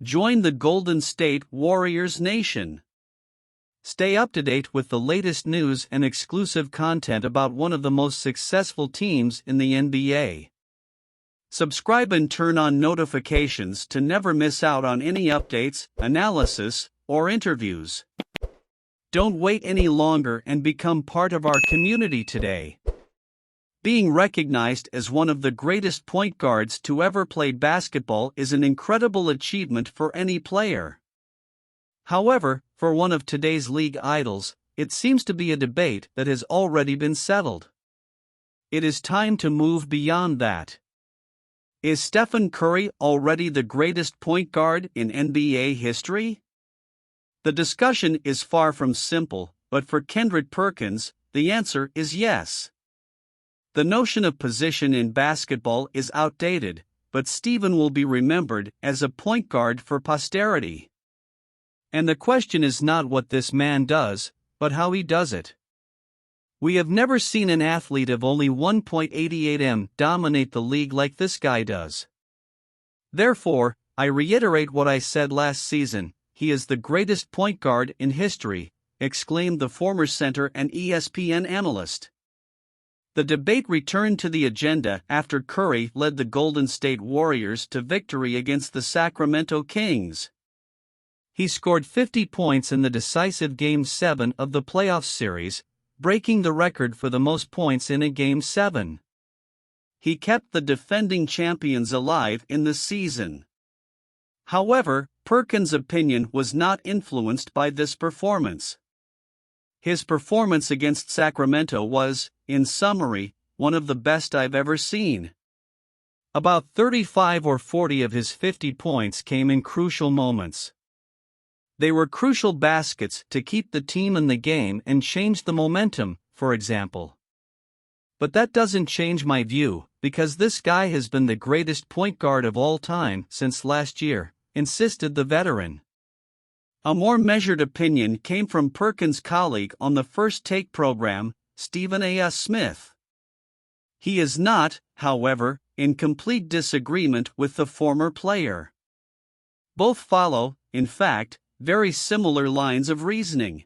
Join the Golden State Warriors Nation. Stay up to date with the latest news and exclusive content about one of the most successful teams in the NBA. Subscribe and turn on notifications to never miss out on any updates, analysis, or interviews. Don't wait any longer and become part of our community today. Being recognized as one of the greatest point guards to ever play basketball is an incredible achievement for any player. However, for one of today's league idols, it seems to be a debate that has already been settled. It is time to move beyond that. Is Stephen Curry already the greatest point guard in NBA history? The discussion is far from simple, but for Kendrick Perkins, the answer is yes. The notion of position in basketball is outdated, but Stephen will be remembered as a point guard for posterity. And the question is not what this man does, but how he does it. We have never seen an athlete of only 1.88 m dominate the league like this guy does. Therefore, I reiterate what I said last season, he is the greatest point guard in history, exclaimed the former center and ESPN analyst. The debate returned to the agenda after Curry led the Golden State Warriors to victory against the Sacramento Kings. He scored 50 points in the decisive Game 7 of the playoff series, breaking the record for the most points in a Game 7. He kept the defending champions alive in the season. However, Perkins' opinion was not influenced by this performance. His performance against Sacramento was, in summary, one of the best I've ever seen. About 35 or 40 of his 50 points came in crucial moments. They were crucial baskets to keep the team in the game and change the momentum, for example. But that doesn't change my view, because this guy has been the greatest point guard of all time since last year, insisted the veteran. A more measured opinion came from Perkins' colleague on the First Take program, Stephen A. Smith. He is not, however, in complete disagreement with the former player. Both follow, in fact, very similar lines of reasoning.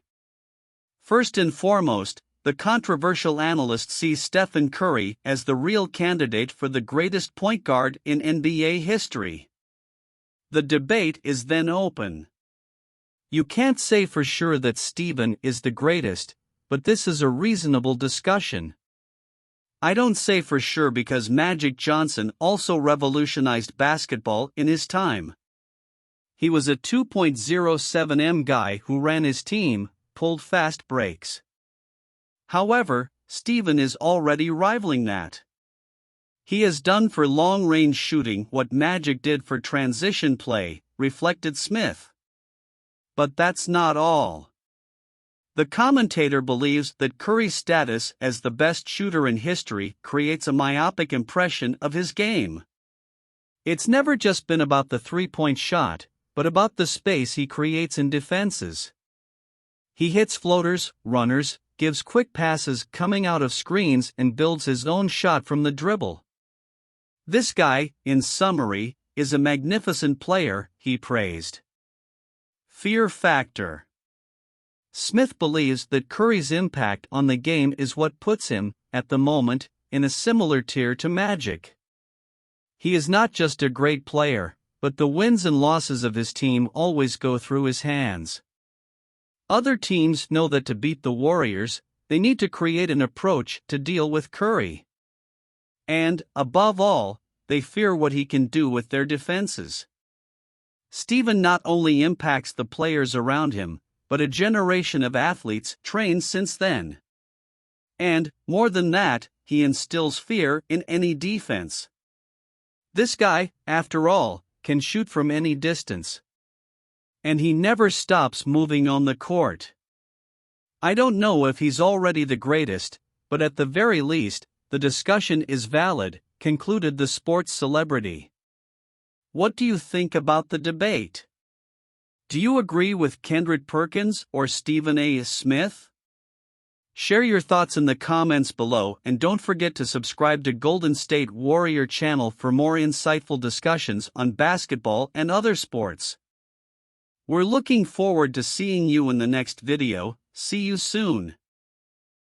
First and foremost, the controversial analyst sees Stephen Curry as the real candidate for the greatest point guard in NBA history. The debate is then open. You can't say for sure that Stephen is the greatest, but this is a reasonable discussion. I don't say for sure because Magic Johnson also revolutionized basketball in his time. He was a 2.07 m guy who ran his team, pulled fast breaks. However, Stephen is already rivaling that. He has done for long-range shooting what Magic did for transition play, reflected Smith. But that's not all. The commentator believes that Curry's status as the best shooter in history creates a myopic impression of his game. It's never just been about the three-point shot, but about the space he creates in defenses. He hits floaters, runners, gives quick passes coming out of screens and builds his own shot from the dribble. This guy, in summary, is a magnificent player, he praised. Fear factor. Smith believes that Curry's impact on the game is what puts him, at the moment, in a similar tier to Magic. He is not just a great player, but the wins and losses of his team always go through his hands. Other teams know that to beat the Warriors, they need to create an approach to deal with Curry. And, above all, they fear what he can do with their defenses. Stephen not only impacts the players around him, but a generation of athletes trained since then. And, more than that, he instills fear in any defense. This guy, after all, can shoot from any distance. And he never stops moving on the court. I don't know if he's already the greatest, but at the very least, the discussion is valid, concluded the sports celebrity. What do you think about the debate? Do you agree with Kendrick Perkins or Stephen A. Smith? Share your thoughts in the comments below and don't forget to subscribe to Golden State Warrior channel for more insightful discussions on basketball and other sports. We're looking forward to seeing you in the next video. See you soon.